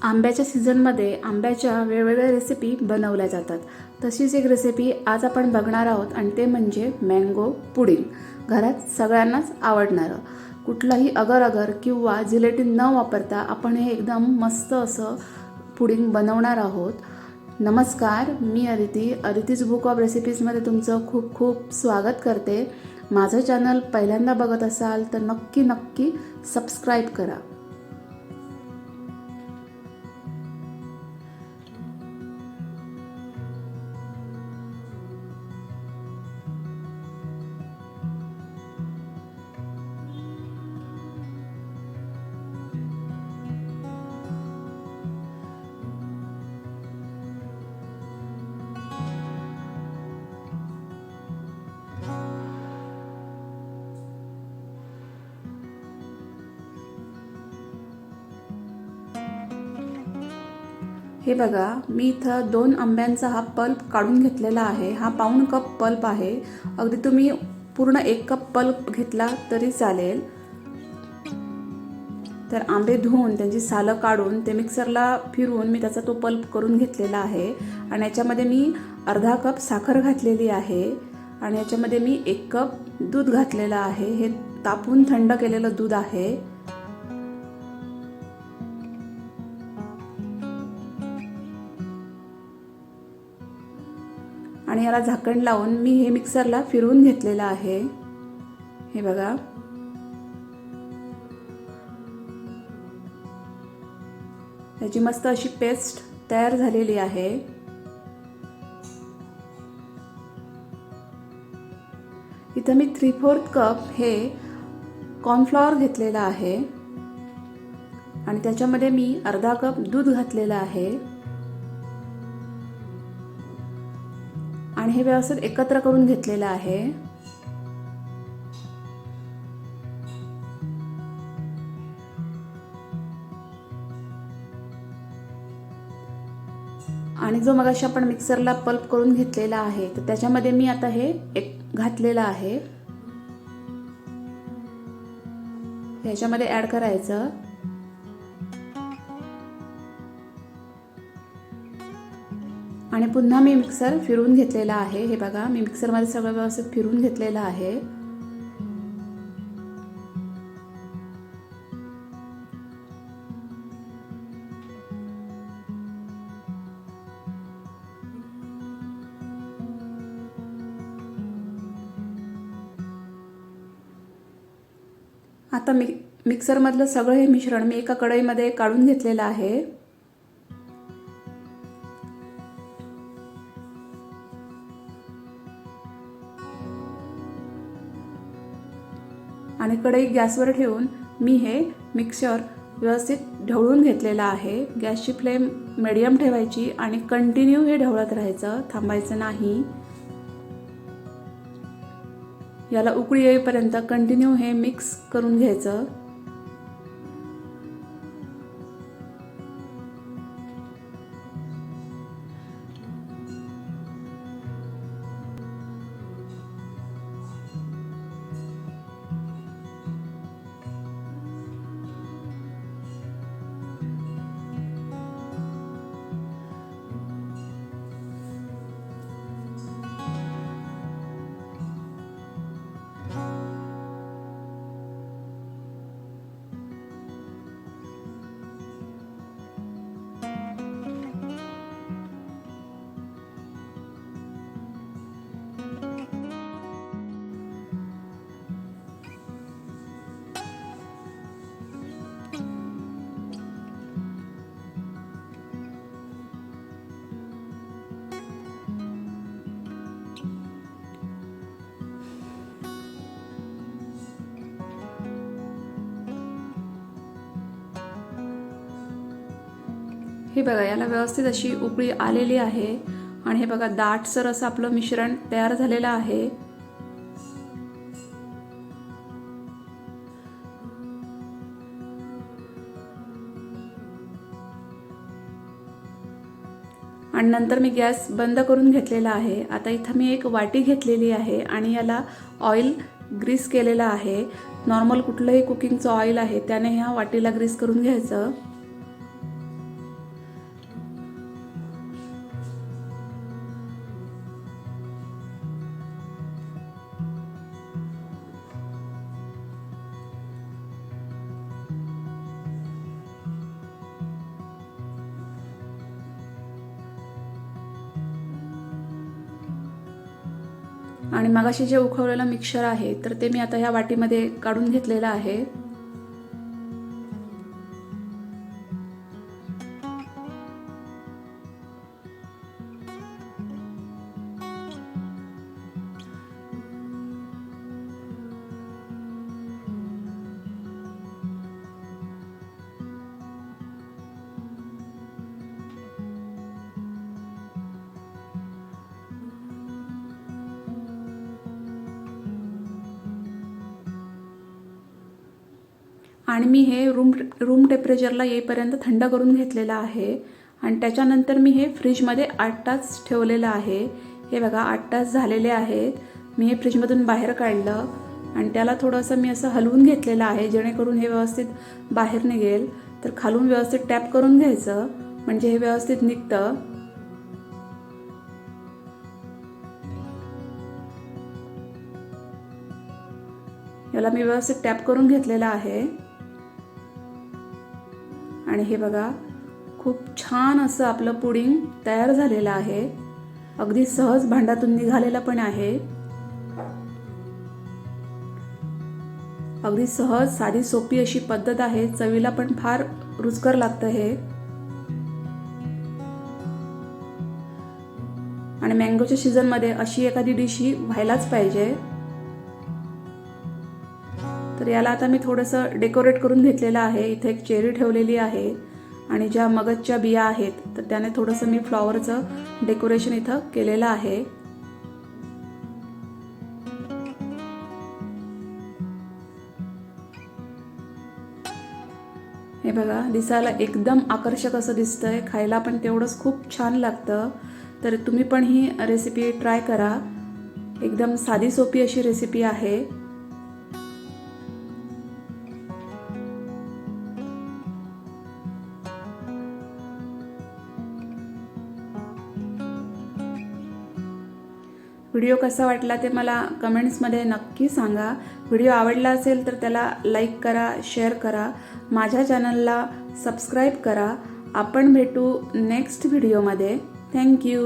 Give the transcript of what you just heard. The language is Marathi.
आंब्याच्या सीझनमध्ये आंब्याच्या वेगवेगळ्या रेसिपी बनवल्या जातात. तशीच एक रेसिपी आज आपण बघणार आहोत आणि ते म्हणजे मँगो पुडिंग. घरात सगळ्यांनाच आवडणारं, कुठलाही अगर अगर किंवा जिलेटिन न वापरता आपण हे एकदम मस्त असं पुडिंग बनवणार आहोत. नमस्कार, मी अदितीज बुक ऑफ रेसिपीजमध्ये तुमचं खूप खूप स्वागत करते. माझं चॅनल पहिल्यांदा बघत असाल तर नक्की नक्की सबस्क्राईब करा. हे बघा, मी इथं 2 आंब्यांचा हा पल्प काढून घेतलेला आहे. हा पाऊण कप पल्प आहे. अगदी तुम्ही पूर्ण 1 कप पल्प घेतला तरी चालेल. तर आंबे धुवून त्यांची सालं काढून ते मिक्सरला फिरवून मी त्याचा तो पल्प करून घेतलेला आहे. आणि याच्यामध्ये मी अर्धा कप साखर घातलेली आहे आणि याच्यामध्ये मी 1 कप दूध घातलेलं आहे. हे तापून थंड केलेलं दूध आहे. आणि याला झाकण लावून मी हे मिक्सरला फिरवून घेतलेलं आहे. हे बघा, याची मस्त अशी पेस्ट तयार झालेली आहे. इथं मी 3/4 कप हे कॉर्नफ्लॉवर घेतलेला आहे आणि त्याच्यामध्ये मी अर्धा कप दूध घातलेलं आहे आणि हे व्यवस्थित एकत्र करून घेतलेलं आहे. आणि जो मगाशी आपण मिक्सरला पल्प करून घेतलेला आहे तर त्याच्यामध्ये मी आता हे घातलेलं आहे. ह्याच्यामध्ये ॲड करायचं. आणि पुन्हा मी मिक्सर फिरवून घेतलेला आहे. हे बघा, मी मिक्सरमध्ये सगळं व्यवस्थित फिरवून घेतलेलं आहे. आता मिक्सरमधलं सगळं हे मिश्रण मी एका कढईमध्ये काढून घेतलेलं आहे. आणि कढई गॅसवर ठेवून मी हे मिक्सर व्यवस्थित ढवळून घेतलेलं आहे. गॅसची फ्लेम मीडियम ठेवायची आणि कंटिन्यू हे ढवळत राहायचं, थांबायचं नाही. याला उकळी येईपर्यंत कंटिन्यू हे मिक्स करून घ्यायचं. हे बघा, याला व्यवस्थित अशी उकळी आलेली आहे आणि हे बघा, दाटसर असं आपलं मिश्रण तयार झालेलं आहे. आणि नंतर मी गॅस बंद करून घेतलेला आहे. आता इथं मी एक वाटी घेतलेली आहे आणि याला ऑइल ग्रीस केलेलं आहे. नॉर्मल कुठलंही कुकिंगचं ऑइल आहे त्याने ह्या वाटीला ग्रीस करून घ्यायचं. आणि मगाशी जे उखवलेलं मिक्सचर आहे तर ते मी आता ह्या वाटीमध्ये काढून घेतलेलं आहे. आणि मी हे रूम टेम्परेचरला येईपर्यंत थंड करून घेतलेलं आहे आणि त्याच्यानंतर मी हे फ्रीजमध्ये 8 तास ठेवलेलं आहे. हे बघा 8 तास झालेले आहेत. मी हे फ्रीजमधून बाहेर काढलं आणि त्याला थोडंसं मी असं हलवून घेतलेलं आहे जेणेकरून हे व्यवस्थित बाहेर निघेल. तर खालून व्यवस्थित टॅप करून घ्यायचं म्हणजे हे व्यवस्थित निघतं. याला मी व्यवस्थित टॅप करून घेतलेला आहे आणि हे बघा खूप छान असं आपलं पुडिंग तयार झालेलं आहे. अगदी सहज भांड्यातून निघालेलं पण आहे. अगदी सहज साधी सोपी अशी पद्धत आहे. चवीला पण फार रुचकर लागतं हे. आणि मँगोच्या सीझनमध्ये अशी एखादी डिश ही व्हायलाच पाहिजे. तर याला आता मी थोडंसं डेकोरेट करून घेतलेलं आहे. इथे एक चेरी ठेवलेली आहे आणि ज्या मगजच्या बिया आहेत तर त्याने थोडंसं मी फ्लॉवरचं डेकोरेशन इथं केलेलं आहे. हे बघा दिसायला एकदम आकर्षक असं दिसतंय. खायला पण तेवढंच खूप छान लागतं. तर तुम्ही पण ही रेसिपी ट्राय करा. एकदम साधी सोपी अशी रेसिपी आहे. व्हिडिओ कसा वाटला ते मला कमेंट्समध्ये नक्की सांगा. व्हिडिओ आवडला असेल तर त्याला लाईक करा, शेअर करा, माझ्या चॅनलला सबस्क्राईब करा. आपण भेटू नेक्स्ट व्हिडिओमध्ये. थँक्यू.